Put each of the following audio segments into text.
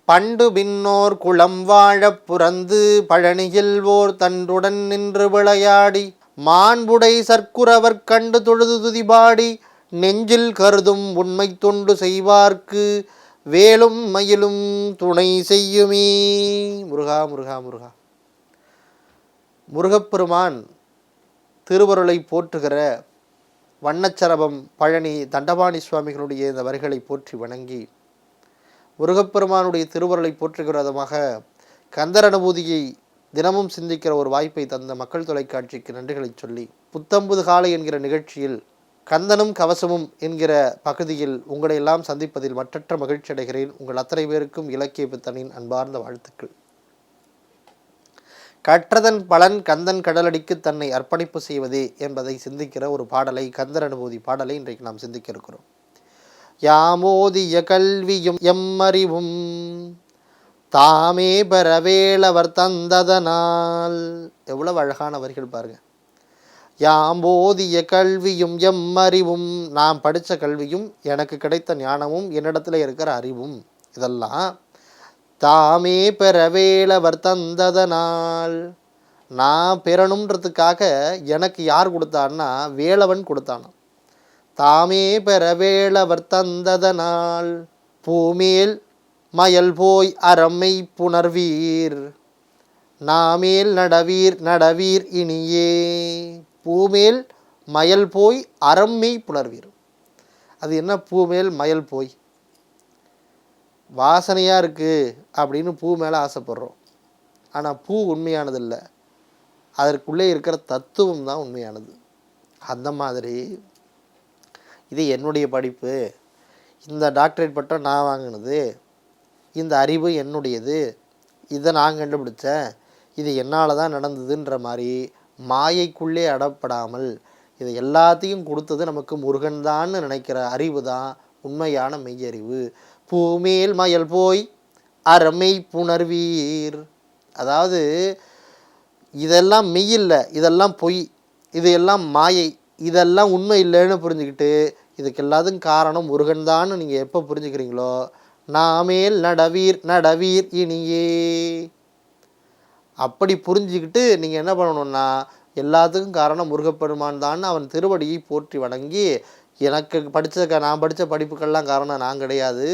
பண்டு பின்னோர் குளம் வாழப் புறந்து பழனியில் ஓர் தன்றுடன் நின்று விளையாடி மாண்புடை சர்க்குரவர் கண்டு தொழுது துதிபாடி நெஞ்சில் கருதும் உண்மை தொண்டு செய்வார்க்கு வேலும் மயிலும் துணை செய்யுமே. முருகா முருகா முருகா. முருகப்பெருமான் திருவருளை போற்றுகிற வண்ணச்சரபம் பழனி தண்டபாணி சுவாமிகளுடைய இந்த வரிகளை போற்றி வணங்கி முருகப்பெருமானுடைய திருவருளை போற்றுகிற விதமாக கந்தர் அனுபூதியை தினமும் சிந்திக்கிற ஒரு வாய்ப்பை தந்த மக்கள் தொலைக்காட்சிக்கு நன்றிகளை சொல்லி புத்தம்புது காலை என்கிற நிகழ்ச்சியில் கந்தனும் கவசமும் என்கிற பகுதியில் உங்களை எல்லாம் சந்திப்பதில் மற்றற்ற மகிழ்ச்சி அடைகிறேன். உங்கள் அத்தனை பேருக்கும் இலக்கிய பித்தனின் அன்பார்ந்த வாழ்த்துக்கள். கற்றதன் பலன் கந்தன் கடலடிக்கு தன்னை அர்ப்பணிப்பு செய்வதே என்பதை சிந்திக்கிற ஒரு பாடலை, கந்தர் அனுபூதி பாடலை இன்றைக்கு நாம் சிந்திக்க இருக்கிறோம். யாமோதிய கல்வியும் எம்மறிவும் தாமே பெறவேளவர் தந்ததனால். எவ்வளவு அழகான வரிகள் பாருங்க. யாம்போதிய கல்வியும் எம்மறிவும், நாம் படித்த கல்வியும் எனக்கு கிடைத்த ஞானமும் என்னிடத்துல இருக்கிற அறிவும் இதெல்லாம் தாமே பெறவேளவர் தந்ததனால், நான் பெறணுன்றதுக்காக எனக்கு யார் கொடுத்தான்னா வேளவன் கொடுத்தானா. தாமே பெறவேளவர் தந்ததனால் பூமேல் மயல் போய் அறம்மை புணர்வீர் நாமேல் நடவீர் நடவீர் இனியே. பூமேல் மயல் போய் அறம்மை புணர்வீர். அது என்ன பூமேல் மயல் போய்? வாசனையாக இருக்குது அப்படின்னு பூ மேலே ஆசைப்படுறோம். ஆனால் பூ உண்மையானது இல்லை, அதற்குள்ளே இருக்கிற தத்துவம் தான் உண்மையானது. அந்த மாதிரி இது என்னுடைய படிப்பு, இந்த டாக்டரேட் பட்டம் நான் வாங்கினது, இந்த அறிவு என்னுடையது, இதை நான் கண்டுபிடிச்சேன், இது என்னால் தான் நடந்ததுன்ற மாதிரி மாயைக்குள்ளே அடப்படாமல் இதை எல்லாத்தையும் கொடுத்தது நமக்கு முருகன் தான்னு நினைக்கிற அறிவு தான் உண்மையான மெய்யறிவு. பூமேல் மயல் போய் அறமை புணர்வீர். அதாவது இதெல்லாம் மெய்யில்லை, இதெல்லாம் பொய், இது எல்லாம் மாயை, இதெல்லாம் உண்மை இல்லைன்னு புரிஞ்சுக்கிட்டு இதுக்கு எல்லாத்துக்கும் காரணம் முருகன் தான்னு நீங்கள் எப்போ புரிஞ்சுக்கிறீங்களோ நாமேல் நடவீர் நடவீர் இனியே. அப்படி புரிஞ்சுக்கிட்டு நீங்கள் என்ன பண்ணணும்னா எல்லாத்துக்கும் காரணம் முருகப்பெருமான் தான் அவன் திருவடியை போற்றி வணங்கி, எனக்கு நான் படித்த படிப்புக்கெல்லாம் காரணம் நான் கிடையாது,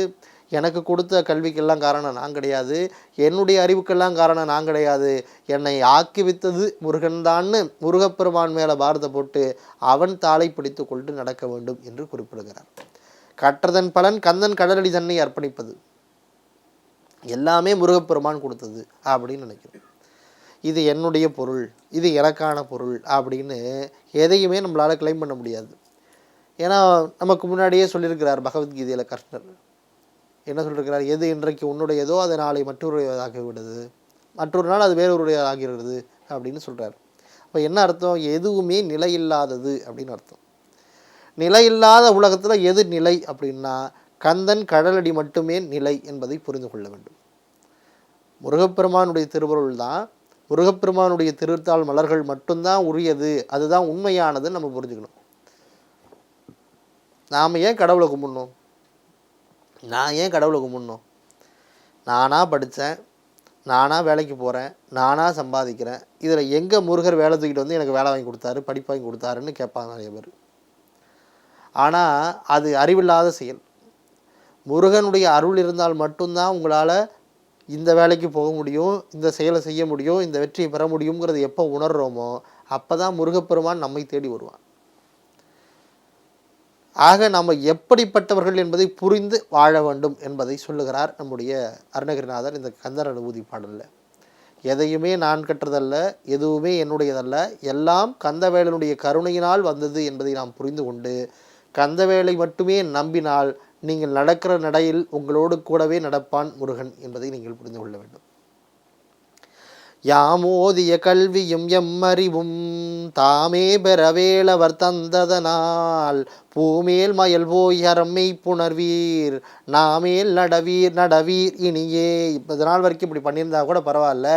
எனக்கு கொடுத்த கல்விக்கெல்லாம் காரணம் நான் கிடையாது, என்னுடைய அறிவுக்கெல்லாம் காரணம் நான் கிடையாது, என்னை ஆக்கி வைத்தது முருகன்தான்னு முருகப்பெருமான் மேலே பாரத போட்டு அவன் தாளை பிடித்து கொண்டு நடக்க வேண்டும் என்று குறிப்பிடுகிறார். கற்றதன் பலன் கந்தன் கடலடி தன்னை அர்ப்பணிப்பது எல்லாமே முருகப்பெருமான் கொடுத்தது அப்படின்னு நினைக்கிறேன். இது என்னுடைய பொருள், இது எனக்கான பொருள் அப்படின்னு எதையுமே நம்மளால் கிளைம் பண்ண முடியாது. ஏன்னா நமக்கு முன்னாடியே சொல்லியிருக்கிறார் பகவத்கீதையில் கிருஷ்ணர் என்ன சொல்லியிருக்கிறார், எது இன்றைக்கு உன்னுடையதோ அது நாளை மற்றொருடையதாகி விடுது, மற்றொரு நாள் அது வேறொருடையதாகிறது அப்படின்னு சொல்கிறார். அப்போ என்ன அர்த்தம்? எதுவுமே நிலையில்லாதது அப்படின்னு அர்த்தம். நிலையில்லாத உலகத்தில் எது நிலை அப்படின்னா கந்தன் கடலடி மட்டுமே நிலை என்பதை புரிந்து கொள்ள வேண்டும். முருகப்பெருமானுடைய திருவருள் தான், முருகப்பெருமானுடைய திருத்தாள் மலர்கள் மட்டும்தான் உரியது, அதுதான் உண்மையானதுன்னு நம்ம புரிஞ்சுக்கணும். நாம் ஏன் கடவுளை கும்பிடணும்? நான் ஏன் கடவுளை கும்பிடணும்? நானாக படித்தேன், நானாக வேலைக்கு போகிறேன், நானாக சம்பாதிக்கிறேன், இதில் எங்கே முருகர் வேலை தூக்கிட்டு வந்து எனக்கு வேலை வாங்கி கொடுத்தாரு, படிப்பு வாங்கி கொடுத்தாருன்னு கேட்பாங்க நிறைய பேர். ஆனால் அது அறிவில்லாத செயல். முருகனுடைய அருள் இருந்தால் மட்டும்தான் உங்களால் இந்த வேலைக்கு போக முடியும், இந்த செயலை செய்ய முடியும், இந்த வெற்றியை பெற முடியுங்கிறது எப்போ உணர்கிறோமோ அப்போ தான் முருகப்பெருமான் நம்மை தேடி வருவான். ஆக நம்ம எப்படிப்பட்டவர்கள் என்பதை புரிந்து வாழ வேண்டும் என்பதை சொல்லுகிறார் நம்முடைய அருணகிரிநாதர் இந்த கந்தர் அனுபூதி பாடலில். எதையுமே நான் கற்றதல்ல, எதுவுமே என்னுடையதல்ல, எல்லாம் கந்தவேலனுடைய கருணையினால் வந்தது என்பதை நாம் புரிந்து கொண்டு கந்தவேலை மட்டுமே நம்பினால் நீங்கள் நடக்கிற நடையில் உங்களோடு கூடவே நடப்பான் முருகன் என்பதை நீங்கள் புரிந்து கொள்ள வேண்டும். யாமோதிய கல்வியும் எம்மறிவும் தாமே பெறவேளவர் தந்ததனால் பூமேல் மயல் போய் அறம்மை புணர்வீர் நாமேல் நடவீர் நடவீர் இனியே. இப்போ இதனால் வரைக்கும் இப்படி பண்ணியிருந்தா கூட பரவாயில்ல,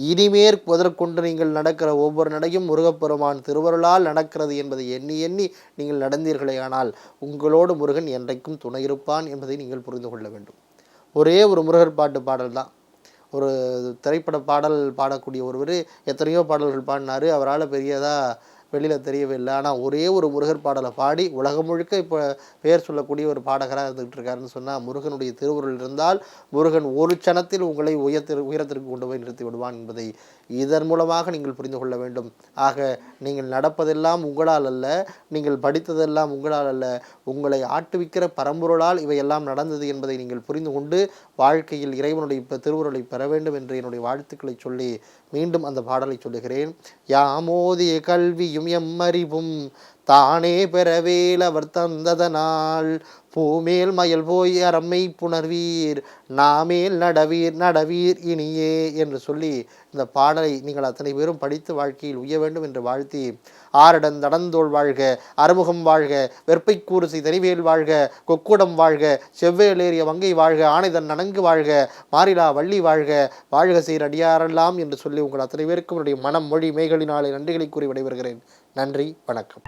இனிமேற் முதற்கொண்டு நீங்கள் நடக்கிற ஒவ்வொரு நடையும் முருகப்பெருமான் திருவருளால் நடக்கிறது என்பதை எண்ணி எண்ணி நீங்கள் நடந்தீர்களே ஆனால் உங்களோடு முருகன் என்றைக்கும் துணை இருப்பான் என்பதை நீங்கள் புரிந்து கொள்ள வேண்டும். ஒரே ஒரு முருகர் பாட்டு பாடல் தான். ஒரு திரைப்பட பாடல் பாடக்கூடிய ஒருவர் எத்தனையோ பாடல்கள் பாடினார், அவரால் பெரியதாக வெளியில் தெரியவே இல்லை. ஆனால் ஒரே ஒரு முருகர் பாடலை பாடி உலகம் முழுக்க இப்போ பெயர் சொல்லக்கூடிய ஒரு பாடகராக இருந்துகிட்டு இருக்காருன்னு சொன்னால், முருகனுடைய திருவுருள் இருந்தால் முருகன் ஒரு க்ஷணத்தில் உங்களை உயரத்திற்கு கொண்டு போய் நிறுத்தி விடுவான் என்பதை இதன் மூலமாக நீங்கள் புரிந்து கொள்ள வேண்டும். ஆக நீங்கள் நடப்பதெல்லாம் உங்களால் அல்ல, நீங்கள் படித்ததெல்லாம் உங்களால் அல்ல, உங்களை ஆட்டுவிக்கிற பரம்பொருளால் இவையெல்லாம் நடந்தது என்பதை நீங்கள் புரிந்து கொண்டு வாழ்க்கையில் இறைவனுடைய திருவுருளை பெற வேண்டும் என்று என்னுடைய வாழ்த்துக்களை சொல்லி மீண்டும் அந்த பாடலை சொல்லுகிறேன். யாமோதிய கல்வியும் எம்மறிவும் தானே பெறவேல் அவர் தந்ததனால் பூமேல் மயல் போய் அறம்மை புணர்வீர் நாமேல் நடவீர் நடவீர் இனியே என்று சொல்லி இந்த பாடலை நீங்கள் அத்தனை பேரும் படித்து வாழ்க்கையில் உய்ய வேண்டும் என்று வாழ்த்தி, ஆரடன் தடந்தோள் வாழ்க, அறுமுகம் வாழ்க, வெற்பை கூறுசை தனிவேல் வாழ்க, கொக்குடம் வாழ்க, செவ்வேலேறிய வங்கை வாழ்க, ஆனைதன் நனங்கு வாழ்க, மாறிலா வள்ளி வாழ்க, வாழ்க சீர் அடியாரெல்லாம் என்று சொல்லி உங்கள் அத்தனை பேருக்கும் என்னுடைய மனம் மொழி மெய்களினாலே நன்றிகளை கூறி விடைபெறுகிறேன். நன்றி, வணக்கம்.